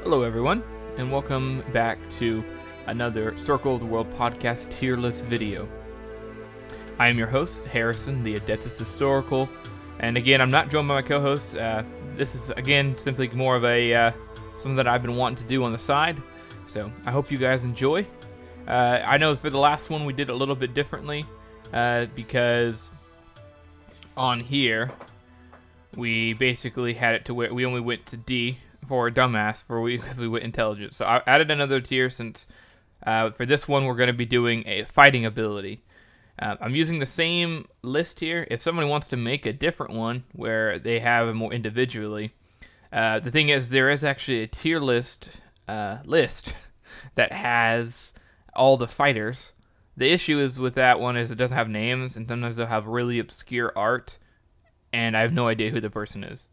Hello, everyone, and welcome back to another Circle of the World podcast tier list video. I am your host, Harrison, the Adeptus Historical, and again, I'm not joined by my co-host. This is, again, simply more of a something that I've been wanting to do on the side, so I hope you guys enjoy. I know for the last one we did it a little bit differently, because on here, we basically had it to where we only went to D for dumbass because we went intelligent. So I added another tier since for this one we're going to be doing a fighting ability. I'm using the same list here. If somebody wants to make a different one where they have it more individually, the thing is there is actually a tier list that has all the fighters. The issue is with that one is it doesn't have names, and sometimes they'll have really obscure art, and I have no idea who the person is.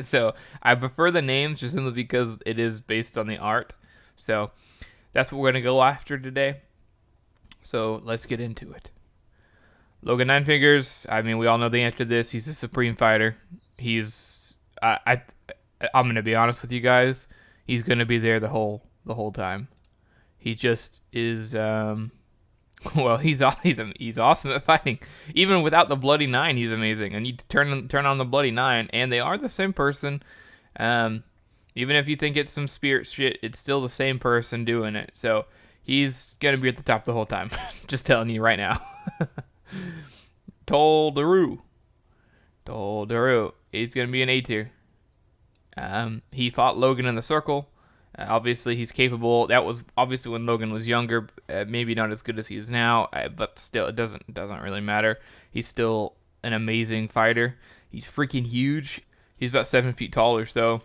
So I prefer the names just simply because it is based on the art. So that's what we're going to go after today. So let's get into it. Logan Nine Fingers, I mean, we all know the answer to this. He's a supreme fighter. I'm going to be honest with you guys. He's going to be there the whole time. He just is... Well, he's awesome at fighting. Even without the Bloody Nine, he's amazing. And you turn on the Bloody Nine, and they are the same person. Even if you think it's some spirit shit, it's still the same person doing it. So he's gonna be at the top the whole time. Just telling you right now. Toldaroo. He's gonna be an A tier. He fought Logan in the circle. Obviously, he's capable. That was obviously when Logan was younger. Maybe not as good as he is now, but still, it doesn't really matter. He's still an amazing fighter. He's freaking huge. He's about 7 feet tall or so.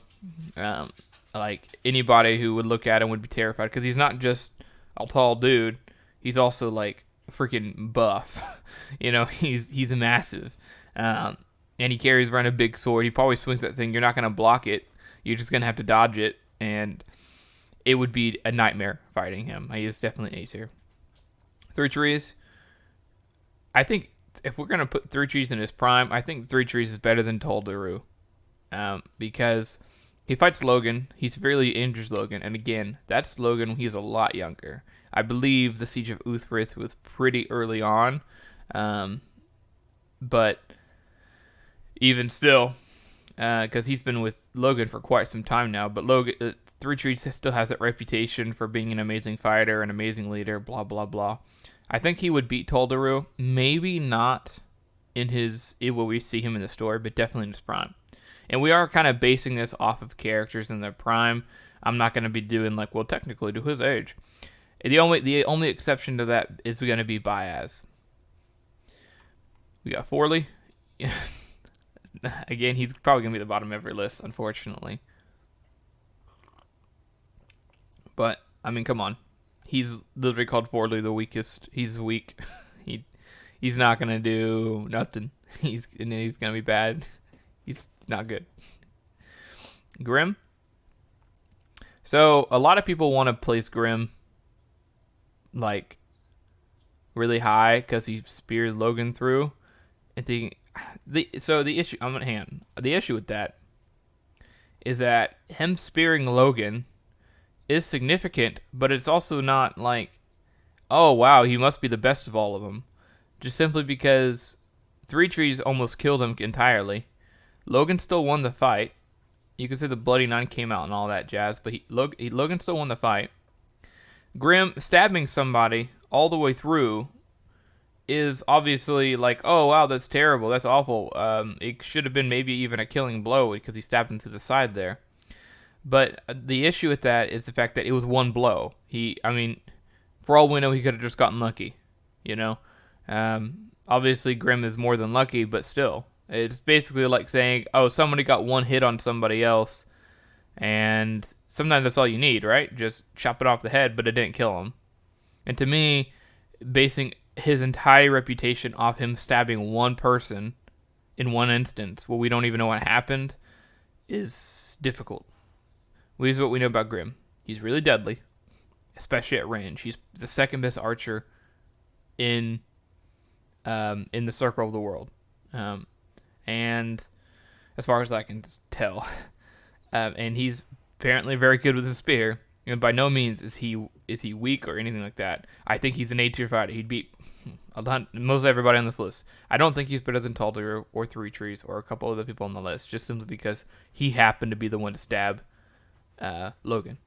Like anybody who would look at him would be terrified because he's not just a tall dude. He's also like freaking buff. He's massive. And he carries around a big sword. He probably swings that thing. You're not gonna block it. You're just gonna have to dodge it. And it would be a nightmare fighting him. He is definitely A tier. Three Trees. I think if we're going to put Three Trees in his prime, I think Three Trees is better than Toldaroo. Because he fights Logan. He severely injures Logan. And again, that's Logan when he's a lot younger. I believe the Siege of Uthrith was pretty early on. But even still... because he's been with Logan for quite some time now. But Three Trees still has that reputation for being an amazing fighter, an amazing leader, blah, blah, blah. I think he would beat Toldaroo. Maybe not in where we see him in the story, but definitely in his prime. And we are kind of basing this off of characters in their prime. I'm not going to be doing technically to his age. The only exception to that is going to be Baez. We got Forley. Again, he's probably going to be the bottom of every list, unfortunately. But, I mean, come on. He's literally called Forley the weakest. He's weak. He's not going to do nothing. He's going to be bad. He's not good. Grim. So, a lot of people want to place Grim, really high because he speared Logan through. The issue with that is that him spearing Logan is significant, but it's also not oh wow, he must be the best of all of them. Just simply because Three Trees almost killed him entirely. Logan still won the fight. You can say the Bloody Nine came out and all that jazz, but Logan still won the fight. Grim stabbing somebody all the way through is obviously oh wow, that's terrible, that's awful. It should have been maybe even a killing blow because he stabbed him through the side there. But the issue with that is the fact that it was one blow. For all we know, he could have just gotten lucky. Obviously Grim is more than lucky, but still, it's basically like saying, oh, somebody got one hit on somebody else, and sometimes that's all you need, right? Just chop it off the head, but it didn't kill him. And to me, basing his entire reputation off him stabbing one person in one instance, we don't even know what happened, is difficult. Here's what we know about Grim. He's really deadly, especially at range. He's the second best archer in the Circle of the World. And as far as I can tell. And he's apparently very good with his spear, and by no means is he weak or anything like that. I think he's an A tier fighter. He'd beat most everybody on this list. I don't think he's better than Taldir or Three Trees or a couple other people on the list, just simply because he happened to be the one to stab Logan.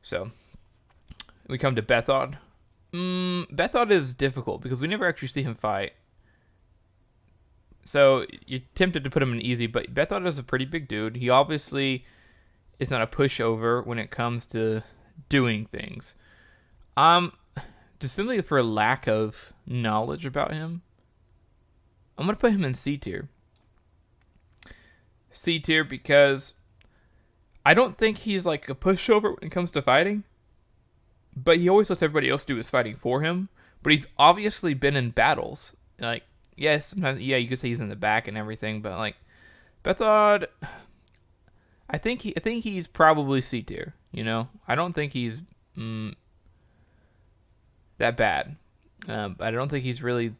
So we come to Bethod. Bethod is difficult because we never actually see him fight. So you're tempted to put him in easy, but Bethod is a pretty big dude. He obviously is not a pushover when it comes to doing things. Just simply for lack of knowledge about him, I'm going to put him in C tier. C tier because I don't think he's like a pushover when it comes to fighting, but he always lets everybody else do his fighting for him. But he's obviously been in battles. Like, yes, sometimes, yeah, you could say he's in the back and everything, but like, Bethod, I think he's probably C tier. You know, I don't think he's that bad. I don't think he's really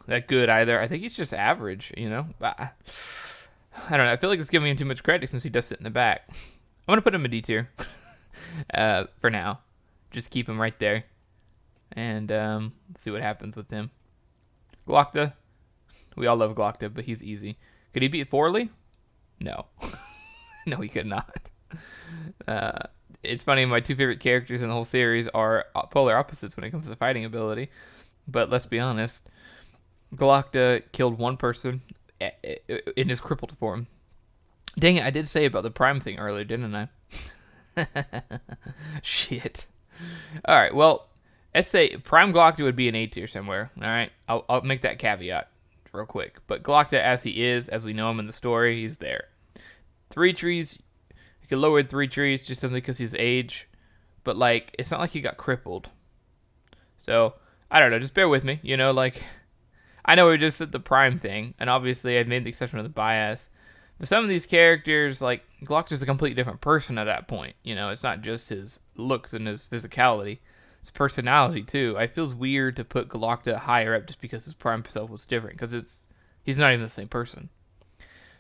that good either. I think he's just average. You know, I don't know. I feel like it's giving him too much credit since he does sit in the back. I'm gonna put him in D tier for now. Just keep him right there, and see what happens with him. Glokta, we all love Glokta, but he's easy. Could he beat Forley? No, no, he could not. It's funny, my two favorite characters in the whole series are polar opposites when it comes to fighting ability. But let's be honest, Glokta killed one person in his crippled form. Dang it, I did say about the Prime thing earlier, didn't I? Shit. Alright, well, let's say Prime Glokta would be an A tier somewhere. Alright, I'll make that caveat real quick. But Glokta, as he is, as we know him in the story, he's there. Three Trees, you could lower Three Trees just simply because he's age. But, like, it's not like he got crippled. So, I don't know, just bear with me. You know, like, I know we just said the Prime thing, and obviously I made the exception of the bias. But some of these characters, like, Glokta's a completely different person at that point. You know, it's not just his looks and his physicality. It's personality, too. It feels weird to put Glokta higher up just because his Prime self was different, because he's not even the same person.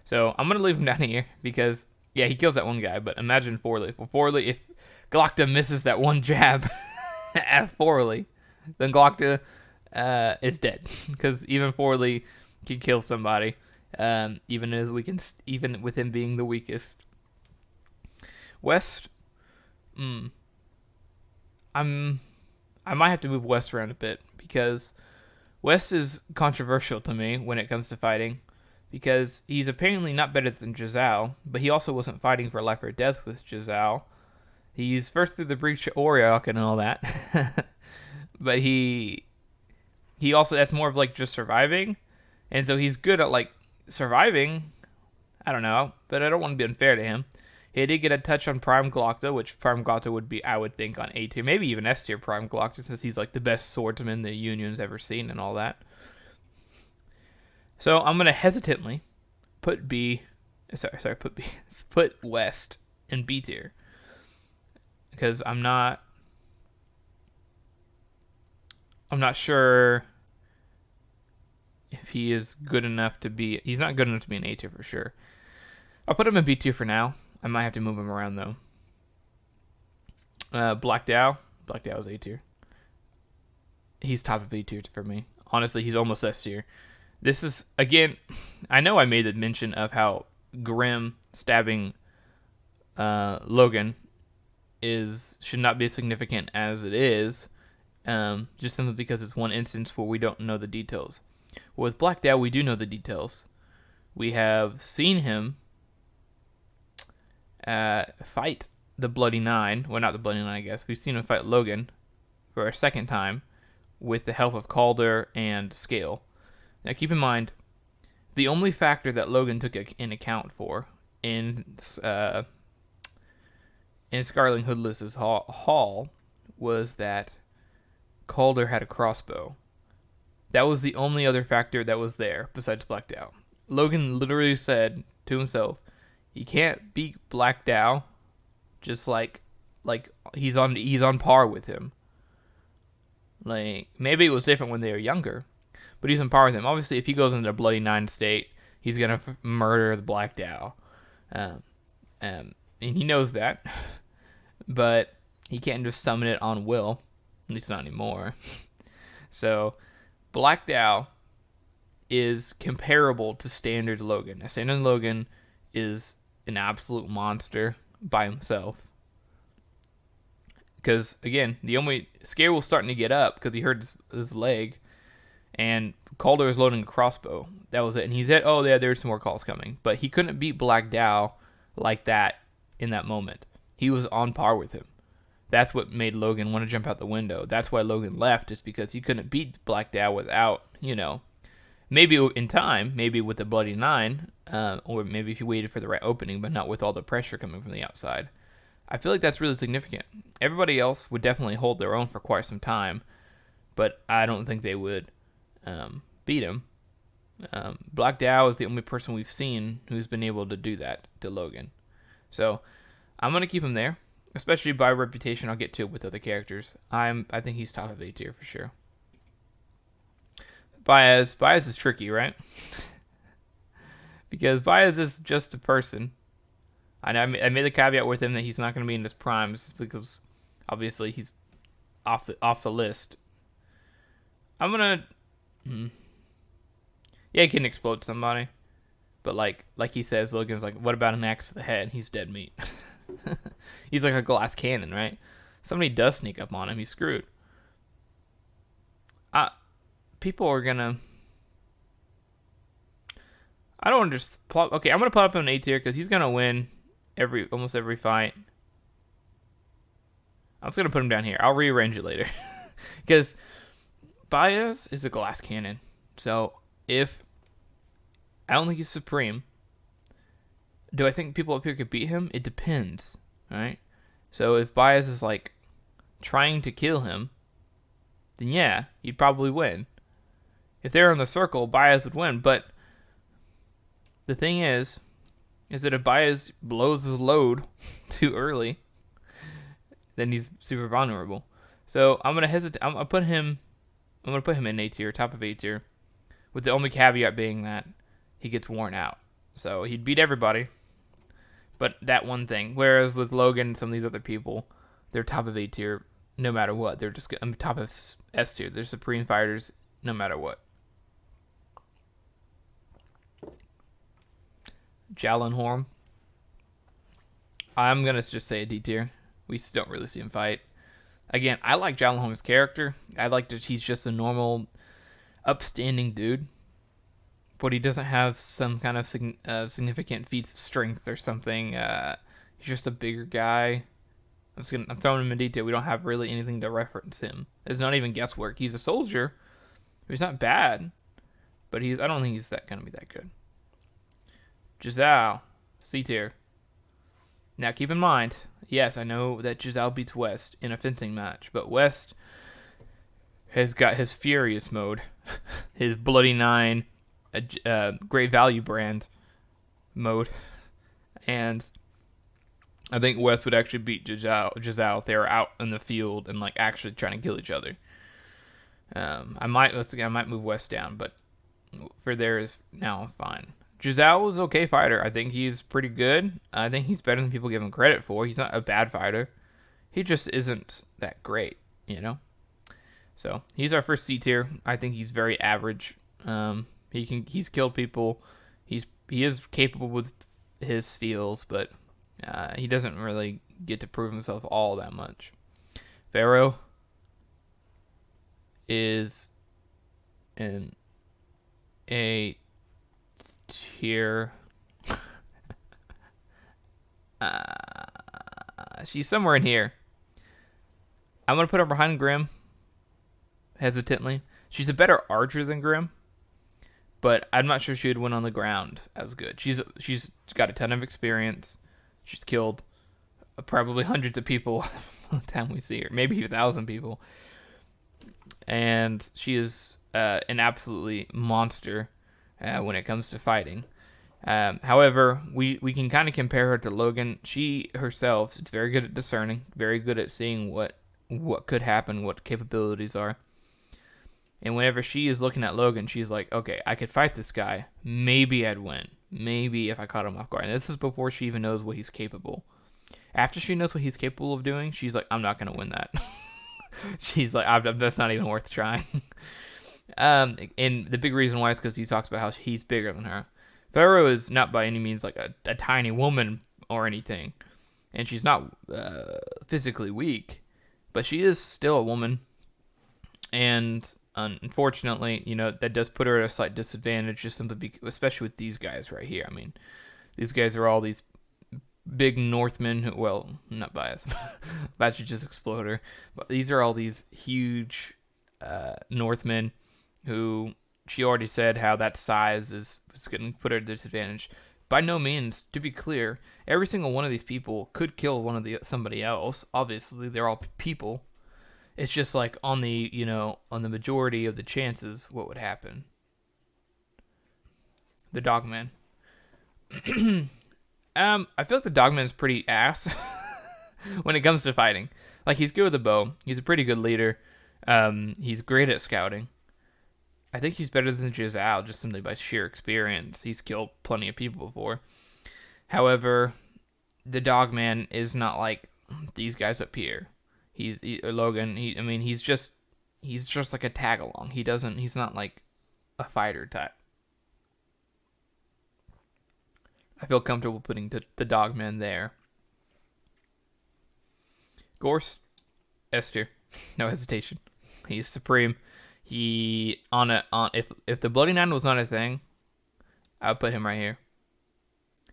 So, I'm going to leave him down here, because, yeah, he kills that one guy, but imagine Forley. Well, Forley, if Glokta misses that one jab at Forley, then Glokta is dead, because even Forley can kill somebody. Even with him being the weakest. West, I might have to move West around a bit because West is controversial to me when it comes to fighting, because he's apparently not better than Giselle, but he also wasn't fighting for life or death with Giselle. He's first through the breach of Oriok and all that, but he also, that's more of like just surviving, and so he's good at like surviving. I don't know, but I don't want to be unfair to him. He did get a touch on Prime Glokta, which Prime Glokta would be, I would think, on A tier, maybe even S tier Prime Glokta, since he's like the best swordsman the Union's ever seen and all that. So I'm gonna hesitantly put West in B tier, because I'm not sure if he is good enough to be... He's not good enough to be an A tier for sure. I'll put him in B tier for now. I might have to move him around, though. Black Dow. Black Dow is A tier. He's top of B tier for me. Honestly, he's almost S tier. This is, again, I know I made the mention of how Grim stabbing Logan should not be as significant as it is, just simply because it's one instance where we don't know the details. With Black Dow, we do know the details. We have seen him fight the Bloody Nine. Well, not the Bloody Nine, I guess. We've seen him fight Logan for a second time with the help of Calder and Scale. Now, keep in mind, the only factor that Logan took in account for in Scarling Hoodless's hall was that Calder had a crossbow. That was the only other factor that was there besides Black Dow. Logan literally said to himself, he can't beat Black Dow, just like he's on par with him. Like, maybe it was different when they were younger, but he's on par with him. Obviously, if he goes into a Bloody Nine state, he's gonna murder the Black Dow. You and he knows that, but he can't just summon it on will, at least not anymore. So Black Dow is comparable to standard Logan. Now, standard Logan is an absolute monster by himself. Because, again, the only Scare was starting to get up because he hurt his leg, and Calder was loading a crossbow. That was it. And he said, oh, yeah, there's some more calls coming. But he couldn't beat Black Dow like that in that moment. He was on par with him. That's what made Logan want to jump out the window. That's why Logan left, is because he couldn't beat Black Dow without, maybe in time, maybe with the Bloody Nine, or maybe if you waited for the right opening, but not with all the pressure coming from the outside. I feel like that's really significant. Everybody else would definitely hold their own for quite some time, but I don't think they would beat him. Black Dow is the only person we've seen who's been able to do that to Logan. So I'm going to keep him there, especially by reputation. I'll get to it with other characters. I think he's top of A tier for sure. Baez is tricky, right? Because Baez is just a person. I made the caveat with him that he's not going to be in his prime because obviously he's off the list. I'm gonna, yeah, he can explode somebody, but like he says, Logan's like, what about an axe to the head? He's dead meat. He's like a glass cannon, right? Somebody does sneak up on him, he's screwed. People are gonna. I don't want to just plot. Okay, I'm gonna put up an A tier because he's gonna win almost every fight. I'm just gonna put him down here. I'll rearrange it later because Baez is a glass cannon. So if I don't think he's supreme, do I think people up here could beat him? It depends, right? So if Baez is like trying to kill him, then yeah, he'd probably win. If they're in the circle, Baez would win. But the thing is that if Baez blows his load too early, then he's super vulnerable. So I'm gonna hesitate. I'm gonna put him in A tier, top of A tier, with the only caveat being that he gets worn out. So he'd beat everybody, but that one thing. Whereas with Logan and some of these other people, they're top of A tier no matter what. They're just top of S tier. They're supreme fighters no matter what. Jallenhorn. I'm going to just say a D tier. We still don't really see him fight. Again, I like Jallenhorn's character. I like that he's just a normal, upstanding dude. But he doesn't have some kind of significant feats of strength or something. He's just a bigger guy. I'm throwing him in detail. We don't have really anything to reference him. It's not even guesswork. He's a soldier. He's not bad. But I don't think he's going to be that good. Giselle, C tier. Now keep in mind, yes, I know that Giselle beats West in a fencing match, but West has got his Furious mode, his Bloody Nine, Great Value brand mode, and I think West would actually beat Giselle if they were out in the field and like actually trying to kill each other. I might move West down, but for there is now fine. Giselle is okay fighter. I think he's pretty good. I think he's better than people give him credit for. He's not a bad fighter. He just isn't that great, So he's our first C tier. I think he's very average. He's killed people. He is capable with his steals, but he doesn't really get to prove himself all that much. Pharaoh is in A tier. She's somewhere in here. I'm gonna put her behind Grim. Hesitantly, she's a better archer than Grim, but I'm not sure she would win on the ground as good. She's got a ton of experience. She's killed probably hundreds of people by the time we see her, maybe 1,000 people, and she is an absolutely monster when it comes to fighting. However, we can kind of compare her to Logan. She herself is very good at discerning, very good at seeing what could happen, what capabilities are. And whenever she is looking at Logan, she's like, okay, I could fight this guy. Maybe I'd win. Maybe if I caught him off guard. And this is before she even knows what he's capable. After she knows what he's capable of doing, she's like, I'm not gonna win that. She's like, that's not even worth trying. And the big reason why is because he talks about how he's bigger than her. Pharaoh is not by any means like a tiny woman or anything, and she's not physically weak, but she is still a woman, and unfortunately, that does put her at a slight disadvantage, just simply especially with these guys right here. I mean, these guys are all these big Northmen who, well, not biased, about to just explode her, but these are all these huge Northmen who she already said how that size is going to put her at a disadvantage. By no means, to be clear, every single one of these people could kill somebody else. Obviously, they're all people. It's just like on the majority of the chances, what would happen. The Dogman. I feel like the Dogman is pretty ass when it comes to fighting. Like, he's good with the bow. He's a pretty good leader. He's great at scouting. I think he's better than Giselle just simply by sheer experience. He's killed plenty of people before. However, the Dogman is not like these guys up here. Logan. He's just like a tag along. He's not like a fighter type. I feel comfortable putting the Dogman there. Gorse, S tier, no hesitation. He's supreme. If the Bloody Nine was not a thing, I would put him right here.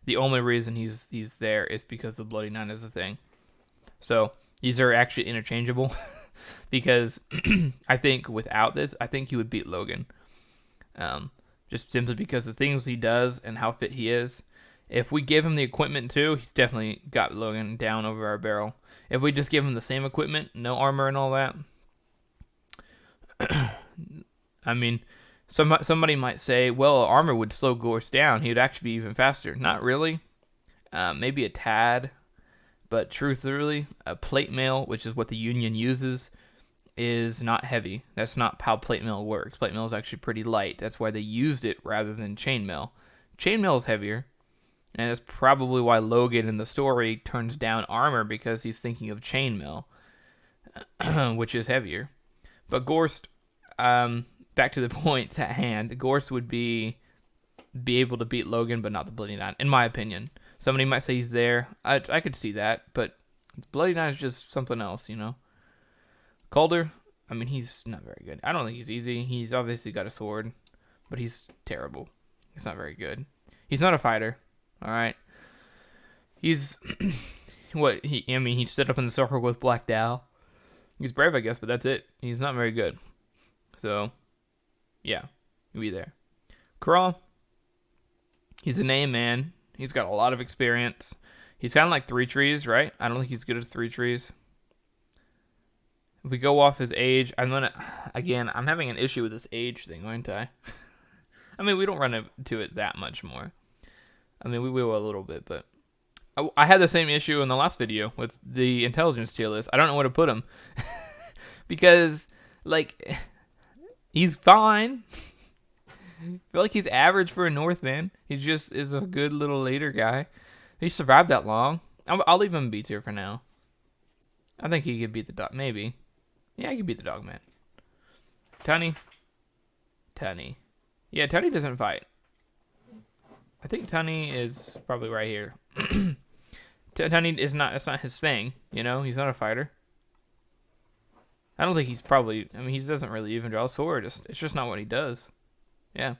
The only reason he's there is because the Bloody Nine is a thing. So these are actually interchangeable because I think without this, I think he would beat Logan. Just simply because the things he does and how fit he is. If we give him the equipment too, he's definitely got Logan down over our barrel. If we just give him the same equipment, no armor and all that, I mean, somebody might say, well, armor would slow Gorse down. He would actually be even faster. Not really. Maybe a tad. But truthfully, a plate mail, which is what the Union uses, is not heavy. That's not how plate mail works. Plate mail is actually pretty light. That's why they used it rather than chainmail. Chainmail is heavier. And that's probably why Logan in the story turns down armor, because he's thinking of chainmail, which is heavier. But Gorse, back to the point at hand, Gorse would be able to beat Logan, but not the Bloody Nine, in my opinion. Somebody might say he's there. I could see that, but Bloody Nine is just something else, Calder, he's not very good. I don't think he's easy. He's obviously got a sword, but he's terrible. He's not very good. He's not a fighter. All right. He's he stood up in the circle with Black Dow. He's brave, I guess, but that's it. He's not very good. So, yeah, he'll be there. Craw, he's a name man. He's got a lot of experience. He's kind of like Three Trees, right? I don't think he's good as Three Trees. If we go off his age, I'm having an issue with this age thing, aren't I? We don't run into it that much more. We will a little bit, but I had the same issue in the last video with the intelligence tier list. I don't know where to put him. Because, he's fine. I feel like he's average for a Northman. He just is a good little leader guy. He survived that long. I'll leave him B tier for now. I think he could beat the dog. Maybe. Yeah, he could beat the Dogman. Tunny. Yeah, Tunny doesn't fight. I think Tunny is probably right here. Tunny is not. That's not his thing. He's not a fighter. I don't think he's probably. He doesn't really even draw a sword. It's just not what he does. Yeah,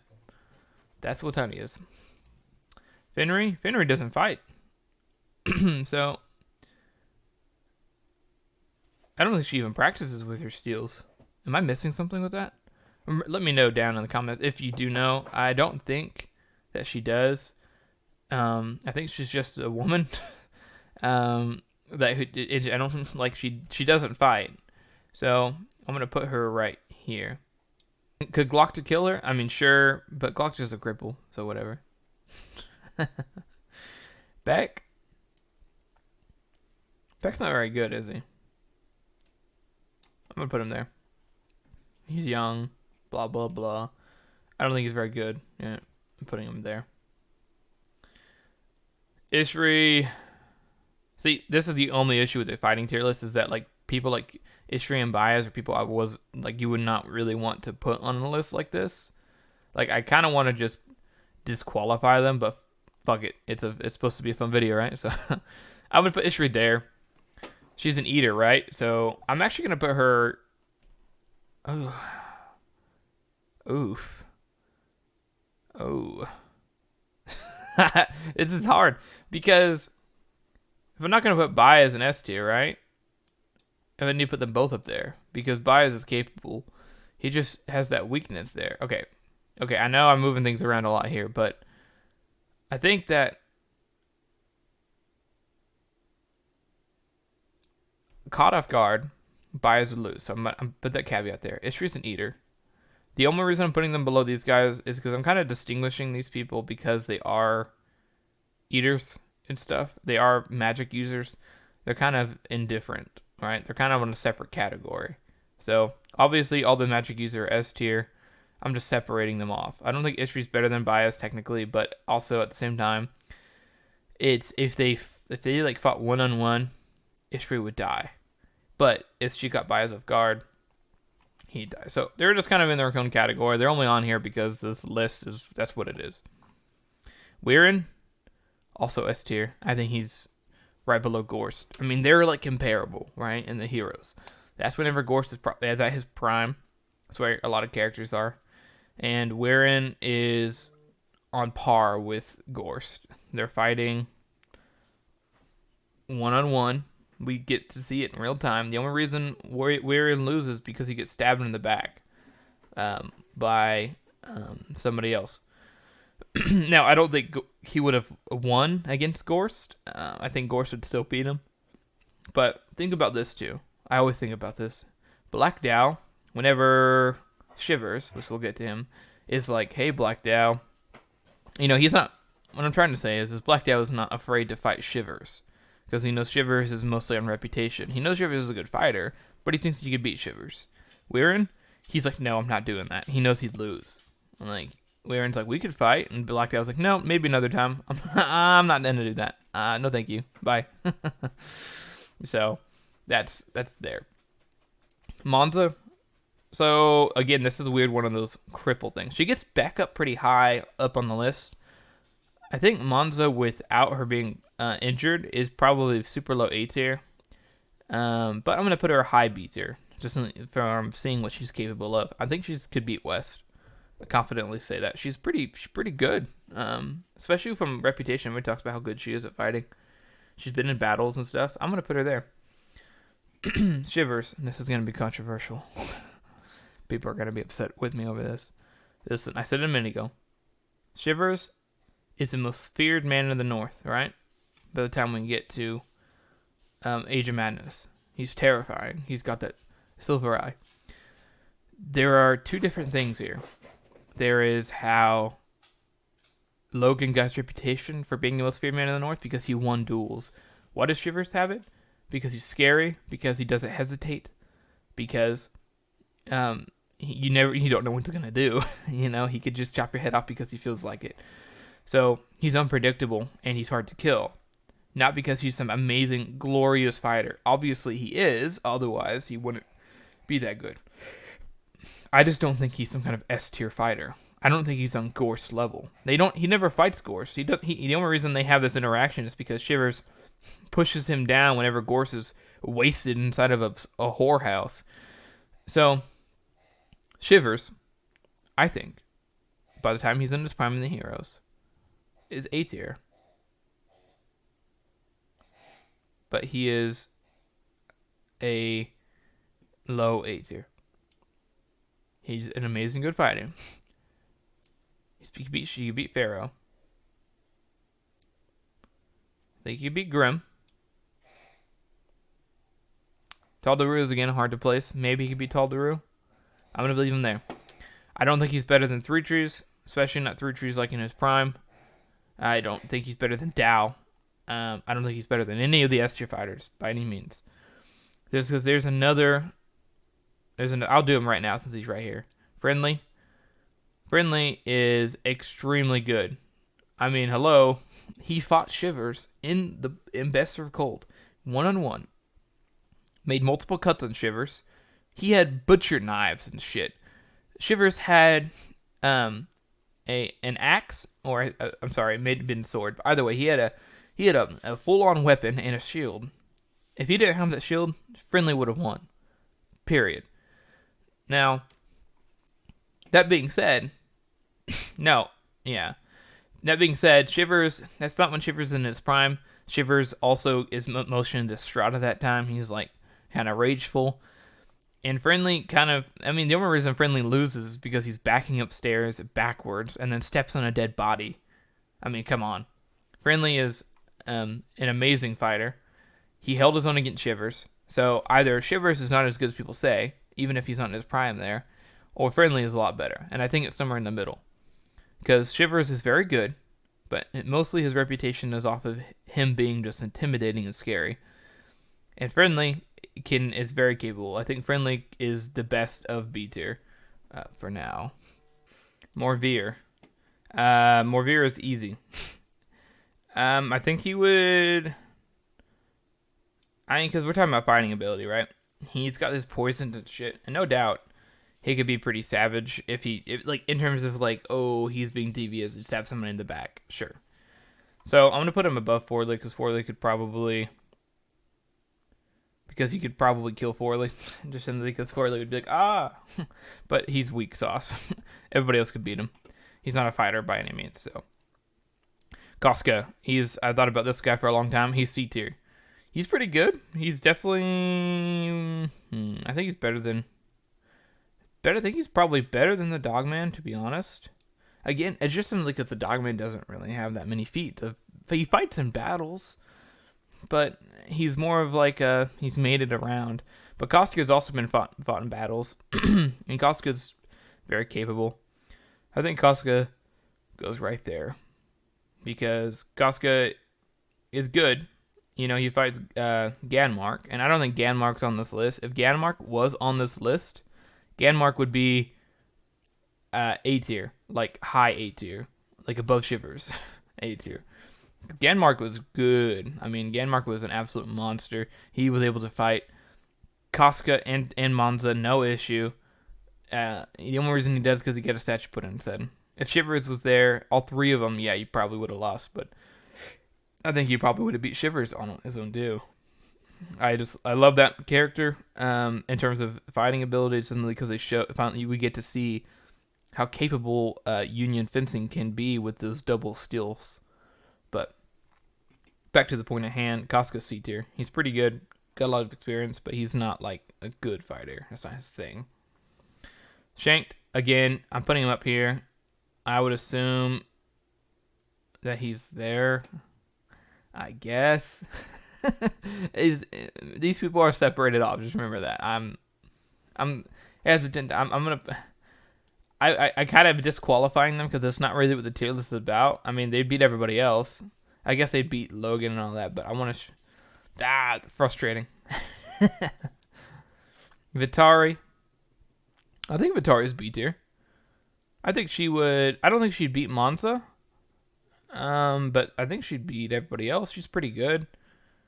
that's what Tunny is. Finnery doesn't fight. So I don't think she even practices with her steals. Am I missing something with that? Let me know down in the comments if you do know. I don't think that she does. I think she's just a woman. I don't like she doesn't fight. So I'm gonna put her right here. Could Glock to kill her? Sure, but Glock's just a cripple, so whatever. Beck's not very good, is he? I'm gonna put him there. He's young, blah blah blah. I don't think he's very good. Yeah, I'm putting him there. Ishri, See, this is the only issue with the fighting tier list is that like people like Ishri and Baez are people I was like you would not really want to put on a list like this. Like I kind of want to just disqualify them, but fuck it, it's supposed to be a fun video, right? So I'm gonna put Ishri there. She's an eater, right? So I'm actually gonna put her. Oh, oof, oh. This is hard because if I'm not gonna put Baez in S tier, right? If I need to put them both up there because Baez is capable. He just has that weakness there. Okay. I know I'm moving things around a lot here, but I think that caught off guard, Baez would lose. So I'm put that caveat there. Ishri's an eater. The only reason I'm putting them below these guys is because I'm kind of distinguishing these people because they are eaters and stuff. They are magic users. They're kind of indifferent, right? They're kind of in a separate category. So obviously all the magic user are S tier. I'm just separating them off. I don't think Ishri's better than Baez technically, but also at the same time, it's if they like fought one-on-one, Ishri would die. But if she got Baez off guard, he'd die. So they're just kind of in their own category. They're only on here because this list that's what it is. Weirin, also S tier. I think he's right below Gorst. I mean, they're like comparable, right? In the heroes. That's whenever Gorst is at his prime. That's where a lot of characters are. And Weirin is on par with Gorst. They're fighting one-on-one. We get to see it in real time. The only reason Weirin loses is because he gets stabbed in the back by somebody else. Now, I don't think he would have won against Gorst. I think Gorst would still beat him. But think about this, too. I always think about this. Black Dow, whenever Shivers, which we'll get to him, is like, hey, Black Dow. You know, he's not... What I'm trying to say is Black Dow is not afraid to fight Shivers. Because he knows Shivers is mostly on reputation. He knows Shivers is a good fighter, but he thinks he could beat Shivers. Weirin, he's like, no, I'm not doing that. He knows he'd lose. And like, Weirin's like, we could fight. And Black Dow's like, no, maybe another time. I'm not going to do that. No, thank you. Bye. So, that's there. Monza. So, again, this is a weird one of those cripple things. She gets back up pretty high up on the list. I think Monza, without her being injured, is probably super low A tier. But I'm going to put her high B tier, just from seeing what she's capable of. I think she could beat West. I confidently say that. She's pretty good, especially from reputation. We talked about how good she is at fighting. She's been in battles and stuff. I'm going to put her there. Shivers. This is going to be controversial. People are going to be upset with me over this. Listen, I said it a minute ago. Shivers is the most feared man in the North, right? By the time we get to Age of Madness. He's terrifying. He's got that silver eye. There are two different things here. There is how Logan got his reputation for being the most feared man in the North because he won duels. Why does Shivers have it? Because he's scary, because he doesn't hesitate, because you don't know what he's gonna do. You know, he could just chop your head off because he feels like it. So he's unpredictable and he's hard to kill. Not because he's some amazing, glorious fighter. Obviously he is, otherwise he wouldn't be that good. I just don't think he's some kind of S tier fighter. I don't think he's on Gorst level. He never fights Gorst. The only reason they have this interaction is because Shivers pushes him down whenever Gorst is wasted inside of a whorehouse. So Shivers, I think, by the time he's in his prime in the heroes, is A tier. But he is a low A tier. He's an amazing good fighter. He beat Pharaoh. I think he beat Grim. Tal'Daru is again hard to place. Maybe he could beat Tal'Daru. I'm going to believe him there. I don't think he's better than Three Trees, especially not Three Trees like in his prime. I don't think he's better than Dow. I don't think he's better than any of the S tier fighters by any means. There's another. I'll do him right now since he's right here. Friendly. Friendly is extremely good. I mean, hello. He fought Shivers in Best of Cold. one-on-one. Made multiple cuts on Shivers. He had butcher knives and shit. Shivers had an axe, or I'm sorry, it may have been a sword. But either way, he had a full-on weapon and a shield. If he didn't have that shield, Friendly would have won. Period. Now, that being said, no, yeah. That being said, Shivers, that's not when Shivers in his prime. Shivers also is motion distraught at that time. He's like kind of rageful. And Friendly the only reason Friendly loses is because he's backing upstairs backwards and then steps on a dead body. I mean, come on. Friendly is an amazing fighter. He held his own against Shivers. So either Shivers is not as good as people say, even if he's not in his prime there, or Friendly is a lot better. And I think it's somewhere in the middle. Because Shivers is very good, but mostly his reputation is off of him being just intimidating and scary. And Friendly is very capable. I think Friendly is the best of B tier for now. Morveer. Morveer is easy. I think he would... because we're talking about fighting ability, right? He's got this poison and shit, and no doubt he could be pretty savage if in terms of like, oh, he's being devious and stab someone in the back. Sure. So I'm gonna put him above Forley because Forley could probably... Because he could probably kill Forley, just simply because Forley would be like, ah! But he's weak sauce. Everybody else could beat him. He's not a fighter by any means, so. Koska. I thought about this guy for a long time. He's C tier. He's pretty good. He's definitely... I think he's better than... I think he's probably better than the Dogman, to be honest. Again, it's just simply because the Dogman doesn't really have that many feats. He fights in battles, but he's more of like he's made it around. But Koska's also been fought in battles, and Koska's very capable. I think Koska goes right there because Koska is good. You know, he fights Ganmark, and I don't think Ganmark's on this list. If Ganmark was on this list, Ganmark would be A tier, like high A tier, like above Shivers, A tier. Ganmark was good. I mean, Ganmark was an absolute monster. He was able to fight Koska and Monza, no issue. The only reason he does is because he got a statue put in instead. If Shivers was there, all three of them, yeah, you probably would have lost. But I think he probably would have beat Shivers on his own due. I love that character in terms of fighting abilities, simply because finally we get to see how capable Union fencing can be with those double steals. But back to the point at hand, Koska's C tier. He's pretty good, got a lot of experience, but he's not like a good fighter. That's not his thing. Shanked, again, I'm putting him up here. I would assume that he's there, I guess. These people are separated off. Just remember that. I'm hesitant. I'm gonna. I kind of disqualifying them because that's not really what the tier list is about. I mean, they beat everybody else. I guess they beat Logan and all that, but I want to. Frustrating. Vitari. I think Vitari's B tier. I think she would. I don't think she'd beat Monza. But I think she'd beat everybody else. She's pretty good.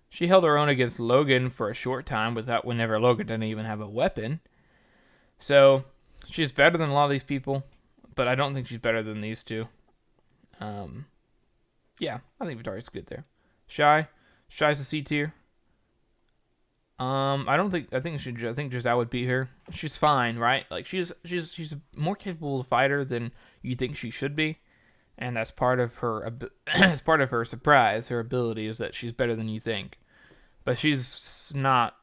She held her own against Logan for a short time whenever Logan didn't even have a weapon. So she's better than a lot of these people, but I don't think she's better than these two. Yeah, I think Vitari's good there. Shy's a C tier. I think Giselle would beat her. She's fine, right? Like she's a more capable fighter than you think she should be, and that's part of her. It's part of her surprise. Her ability is that she's better than you think, but she's not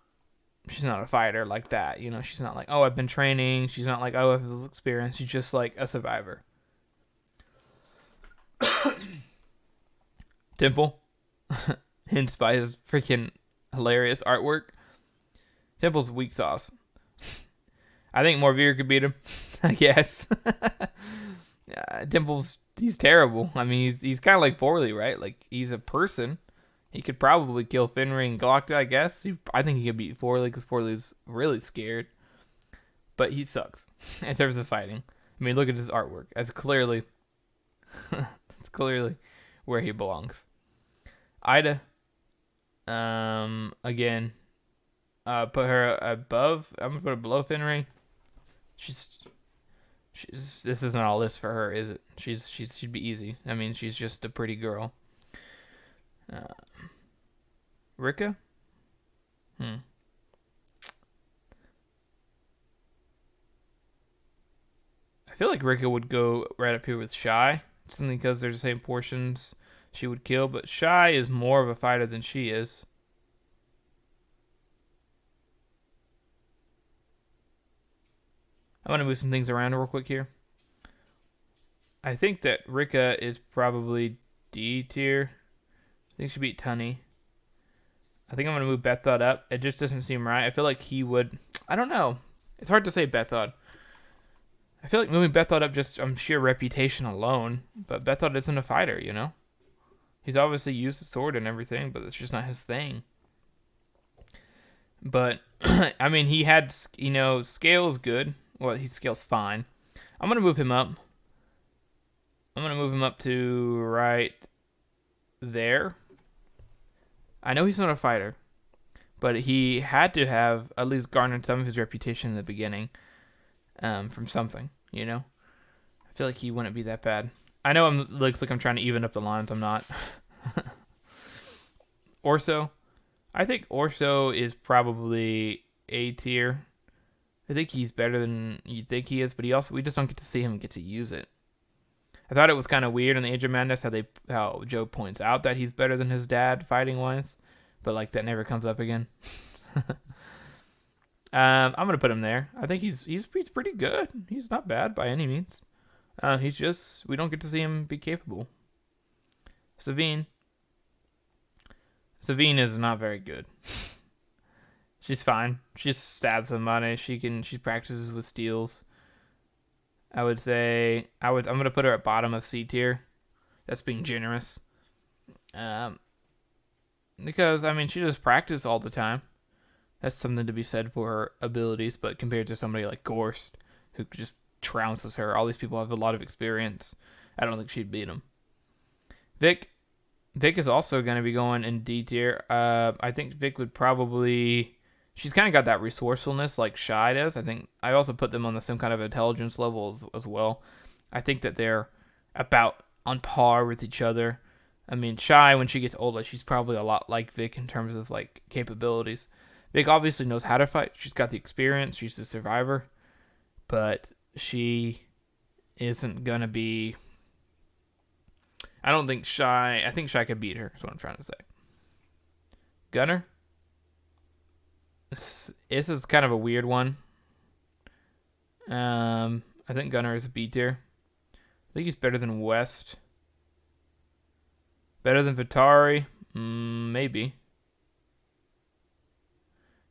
a fighter like that. You know, she's not like, oh, I've been training. She's not like, oh, I have this experience. She's just like a survivor. Temple, hence by his freaking hilarious artwork. Temple's weak sauce. I think Morveer could beat him. I guess. He's terrible. I mean, he's kind of like Forley, right? Like, he's a person. He could probably kill Fenrir and Galacta, I guess. I think he could beat Forley because Forley's really scared. But he sucks in terms of fighting. I mean, look at his artwork. It's clearly where he belongs. Ida. Again, put her above. I'm gonna put her below Finray. She's this isn't a list for her, is it? She'd be easy. I mean, she's just a pretty girl. Rika? I feel like Rika would go right up here with Shy, simply because they're the same portions she would kill, but Shy is more of a fighter than she is. I want to move some things around real quick here. I think that Rika is probably D tier. I think she beat Tunny. I think I'm going to move Bethod up. It just doesn't seem right. I feel like he would... I don't know. It's hard to say Bethod. I feel like moving Bethod up just on sheer reputation alone. But Bethod isn't a fighter, you know? He's obviously used the sword and everything, but it's just not his thing. But, I mean, he had, you know, scale's good. Well, he scales fine. I'm going to move him up. I'm going to move him up to right there. I know he's not a fighter, but he had to have at least garnered some of his reputation in the beginning from something, you know? I feel like he wouldn't be that bad. I know looks like I'm trying to even up the lines. I'm not. Orso. I think Orso is probably A tier. I think he's better than you think he is, but we just don't get to see him get to use it. I thought it was kind of weird in the Age of Madness how Joe points out that he's better than his dad fighting wise, but like that never comes up again. I'm gonna put him there. I think he's pretty good. He's not bad by any means. He's just we don't get to see him be capable. Savine is not very good. She's fine. She just stabs somebody. She practices with steals. I would say I'm gonna put her at bottom of C tier. That's being generous. Because I mean she just practices all the time. That's something to be said for her abilities, but compared to somebody like Gorst, who just trounces her, all these people have a lot of experience. I don't think she'd beat him. Vic is also going to be going in D tier. I think Vic would probably... She's kind of got that resourcefulness like Shy does. I think I also put them on the same kind of intelligence level as well. I think that they're about on par with each other. I mean, Shy, when she gets older, she's probably a lot like Vic in terms of like capabilities. Vic obviously knows how to fight. She's got the experience. She's a survivor. But she isn't going to be... I don't think Shy... I think Shy could beat her, is what I'm trying to say. Gunner? This is kind of a weird one. I think Gunner is a B tier. I think he's better than West. Better than Vitari? Maybe.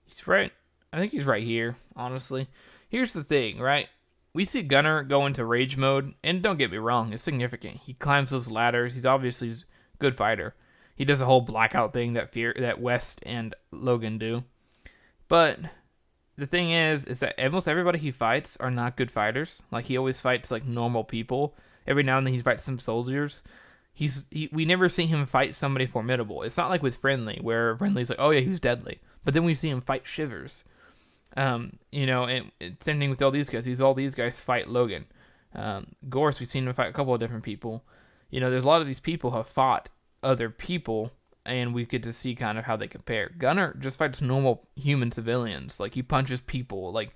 He's right. I think he's right here, honestly. Here's the thing, right? We see Gunner go into rage mode, and don't get me wrong, it's significant. He climbs those ladders. He's obviously a good fighter. He does the whole blackout thing that West and Logan do. But the thing is that almost everybody he fights are not good fighters. Like, he always fights like normal people. Every now and then he fights some soldiers. We never see him fight somebody formidable. It's not like with Friendly, where Friendly's like, oh yeah, he's deadly. But then we see him fight Shivers. You know, and it's ending with all these guys. All these guys fight Logan. Gorse, we've seen him fight a couple of different people. You know, there's a lot of these people who have fought other people, and we get to see kind of how they compare. Gunner just fights normal human civilians. Like, he punches people. Like,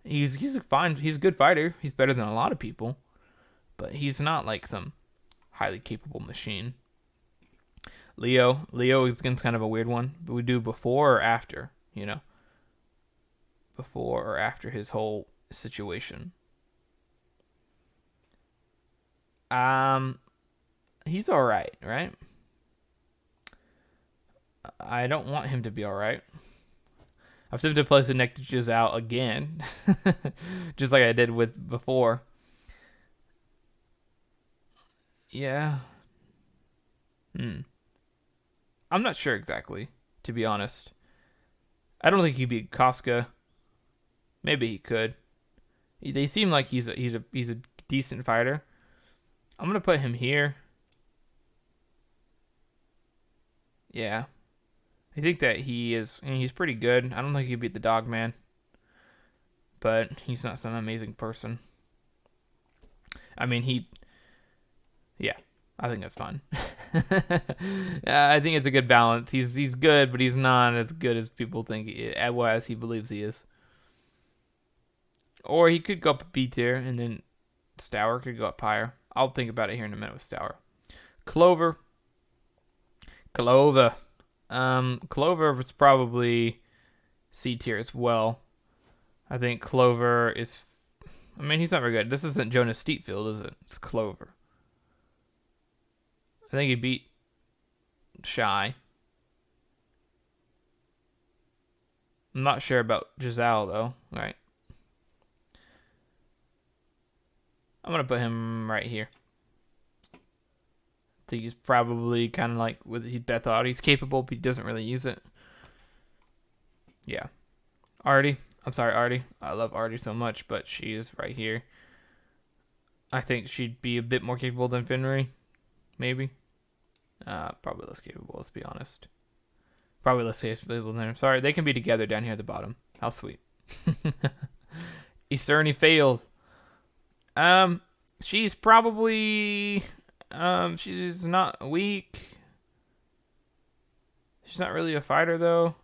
he's a good fighter. He's better than a lot of people, but he's not like some highly capable machine. Leo is kind of a weird one, but we do before or after, you know, before or after his whole situation. He's all right? I don't want him to be all right. I've tempted to place the Nectages out again, just like I did with before. Yeah. I'm not sure exactly, to be honest. I don't think he'd beat Casca. Maybe he could. They seem like he's a decent fighter. I'm gonna put him here. Yeah. I think that he's pretty good. I don't think he beat the Dog Man, but he's not some amazing person. I mean, yeah, I think that's fine. I think it's a good balance. He's good, but he's not as good as people think, as he believes he is. Or he could go up B tier, and then Stour could go up higher. I'll think about it here in a minute with Stour. Clover. Clover was probably C tier as well. I think Clover is... I mean, he's not very good. This isn't Jonas Steepfield, is it? It's Clover. I think he beat Shy. I'm not sure about Giselle, though. All right. I'm going to put him right here. I think he's probably kind of like with Beth thought. He's capable, but he doesn't really use it. Yeah. Artie. I'm sorry, Artie. I love Artie so much, but she is right here. I think she'd be a bit more capable than Finry. Maybe. Probably less capable, let's be honest. Probably less capable than her. Sorry, they can be together down here at the bottom. How sweet. Esterni failed. She's probably... she's not weak. She's not really a fighter, though.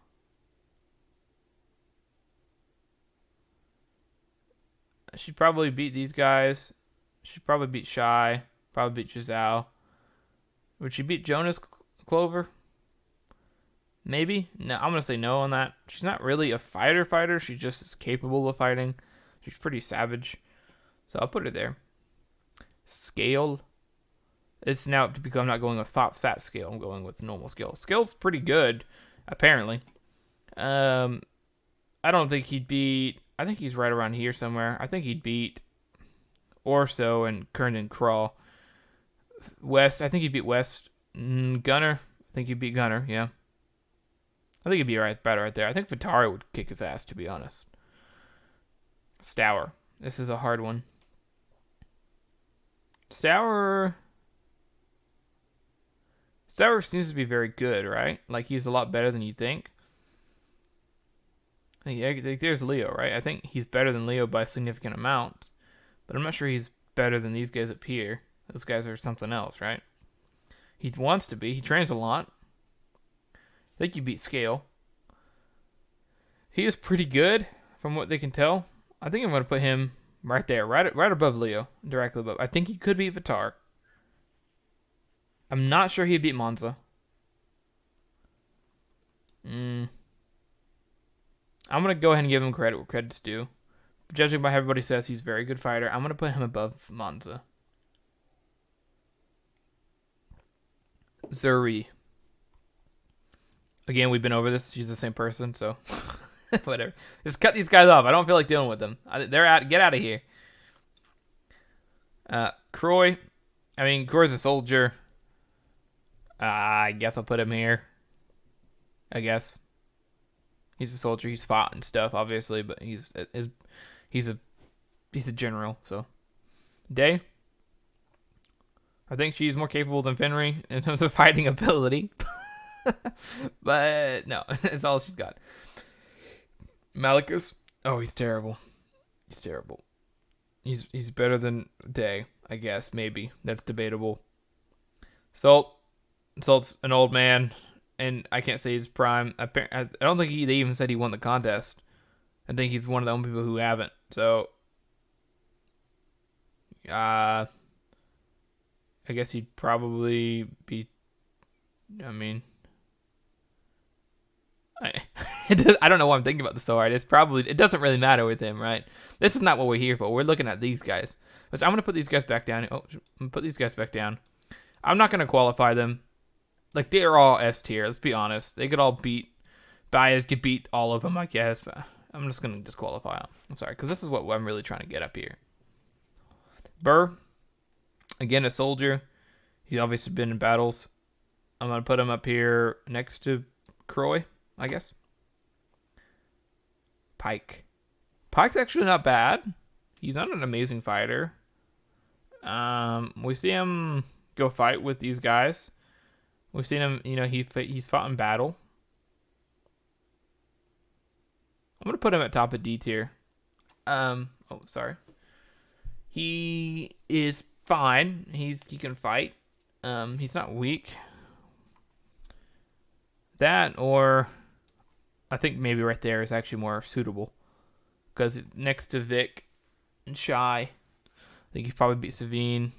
She'd probably beat these guys. She'd probably beat Shy. Probably beat Giselle. Would she beat Jonas Clover? Maybe? No, I'm going to say no on that. She's not really a fighter. She's just as capable of fighting. She's pretty savage. So I'll put her there. Scale. It's now because I'm not going with fat scale. I'm going with normal scale. Scale's pretty good, apparently. I don't think he'd beat... I think he's right around here somewhere. I think he'd beat Orso and Kernan Crawl. West, I think he'd beat West. Gunner, I think he'd beat Gunner, yeah. I think he'd be better right there. I think Vitari would kick his ass, to be honest. Stour. This is a hard one. Stour seems to be very good, right? Like, he's a lot better than you think. There's Leo, right? I think he's better than Leo by a significant amount. But I'm not sure he's better than these guys up here. Those guys are something else, right? He wants to be. He trains a lot. I think you beat Scale. He is pretty good, from what they can tell. I think I'm going to put him right there, right above Leo, directly above. I think he could beat Vitar. I'm not sure he'd beat Monza. I'm going to go ahead and give him credit where credit's due. Judging by how everybody says he's a very good fighter, I'm going to put him above Monza. Zuri. Again, we've been over this. She's the same person, so whatever. Just cut these guys off. I don't feel like dealing with them. They're out. Get out of here. Croy. I mean, Croy's a soldier. I guess I'll put him here. I guess. He's a soldier. He's fought and stuff, obviously, but he's a general. So, Day. I think she's more capable than Finry in terms of fighting ability, but no, that's all she's got. Malicus. Oh, he's terrible. He's terrible. He's better than Day, I guess. Maybe that's debatable. Salt's an old man. And I can't say he's prime. I don't think they even said he won the contest. I think he's one of the only people who haven't. So, I guess he'd probably be. I mean, I don't know why I'm thinking about this so hard. It doesn't really matter with him, right? This is not what we're here for. We're looking at these guys. Which I'm gonna put these guys back down. Oh, I'm gonna put these guys back down. I'm not gonna qualify them. Like, they're all S tier, let's be honest. They could all beat... Baez could beat all of them, I guess. But I'm just going to disqualify them. I'm sorry, because this is what I'm really trying to get up here. Burr. Again, a soldier. He's obviously been in battles. I'm going to put him up here next to Croy, I guess. Pike. Pike's actually not bad. He's not an amazing fighter. We see him go fight with these guys. We've seen him, he's fought in battle. I'm going to put him at top of D tier. Oh, sorry. He is fine. He can fight. He's not weak. That, or I think maybe right there is actually more suitable. Because next to Vic and Shy, I think he'd probably beat Savine.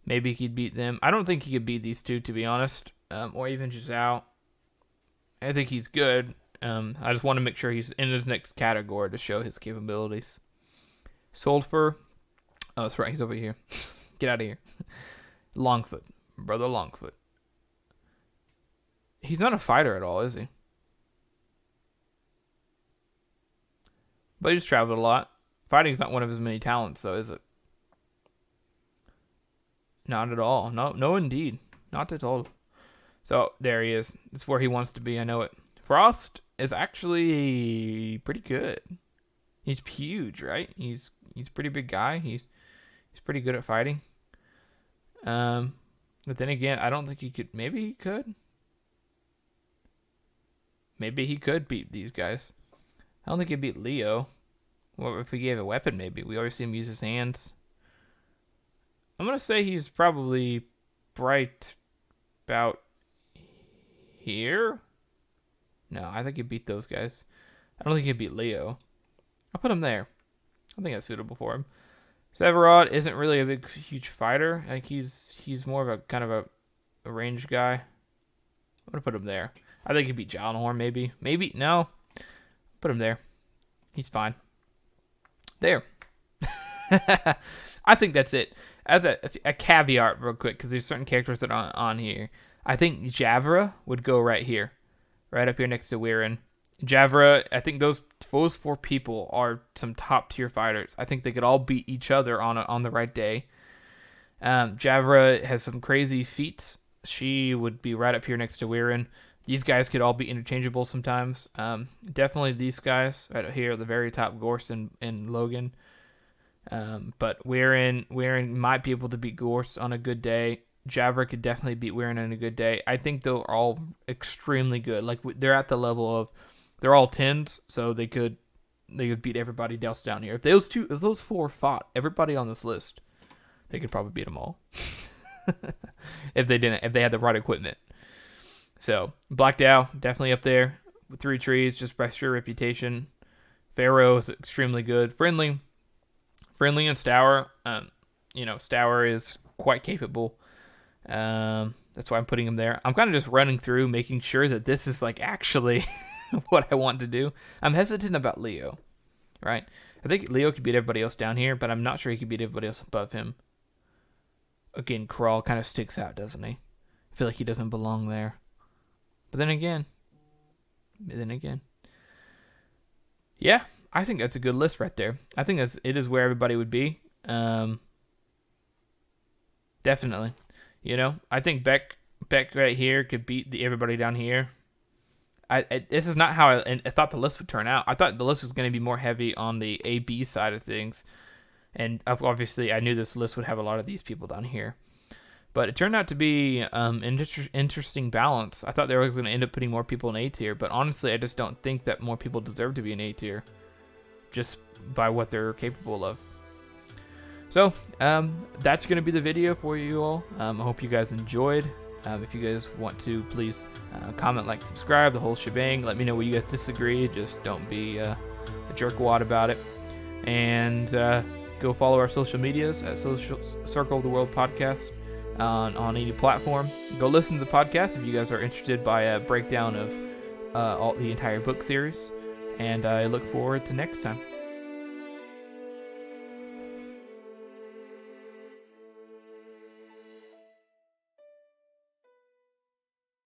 Maybe he could beat them. I don't think he could beat these two, to be honest. Or even Giselle. I think he's good. I just want to make sure he's in his next category to show his capabilities. Sulfur. Oh, that's right. He's over here. Get out of here. Longfoot. Brother Longfoot. He's not a fighter at all, is he? But he's traveled a lot. Fighting's not one of his many talents, though, is it? Not at all. No, indeed. Not at all. So, there he is. That's where he wants to be, I know it. Frost is actually pretty good. He's huge, right? He's a pretty big guy. He's pretty good at fighting. But then again, I don't think he could. Maybe he could. Maybe he could beat these guys. I don't think he'd beat Leo. Well, if we gave a weapon, maybe. We always see him use his hands. I'm going to say he's probably right about here. No, I think he'd beat those guys. I don't think he'd beat Leo. I'll put him there. I think that's suitable for him. Severod isn't really a big, huge fighter. I think he's more of a kind of a range guy. I'm going to put him there. I think he'd beat Jallenhorn, maybe. Maybe, no. Put him there. He's fine. There. I think that's it. As a caveat real quick, because there's certain characters that are on here. I think Javra would go right here. Right up here next to Weirin. Javra, I think those 4 people are some top tier fighters. I think they could all beat each other on the right day. Javra has some crazy feats. She would be right up here next to Weirin. These guys could all be interchangeable sometimes. Definitely these guys right here at the very top, Gorse and Logan. But Weirin might be able to beat Gorse on a good day. Javra could definitely beat Weirin on a good day. I think they're all extremely good. Like, they're at the level of, they're all 10s, so they could beat everybody else down here. If those 4 fought everybody on this list, they could probably beat them all. if they had the right equipment. So, Black Dow, definitely up there. With 3 trees, just by sheer reputation. Pharaoh is extremely good. Friendly and Stour. Stour is quite capable. That's why I'm putting him there. I'm kind of just running through, making sure that this is like actually what I want to do. I'm hesitant about Leo, right? I think Leo could beat everybody else down here, but I'm not sure he could beat everybody else above him. Again, Crawl kind of sticks out, doesn't he? I feel like he doesn't belong there. But then again, yeah, I think that's a good list right there. I think it is where everybody would be. Definitely. I think Beck right here could beat everybody down here. This is not how I thought the list would turn out. I thought the list was going to be more heavy on the A-B side of things. And obviously, I knew this list would have a lot of these people down here. But it turned out to be an interesting balance. I thought they were going to end up putting more people in A tier. But honestly, I just don't think that more people deserve to be in A tier. Just by what they're capable of. So, that's going to be the video for you all. I hope you guys enjoyed. If you guys want to, please comment, like, subscribe, the whole shebang. Let me know where you guys disagree. Just don't be a jerkwad about it. And go follow our social medias at Circle of the World Podcast on any platform. Go listen to the podcast if you guys are interested by a breakdown of the entire book series. And I look forward to next time.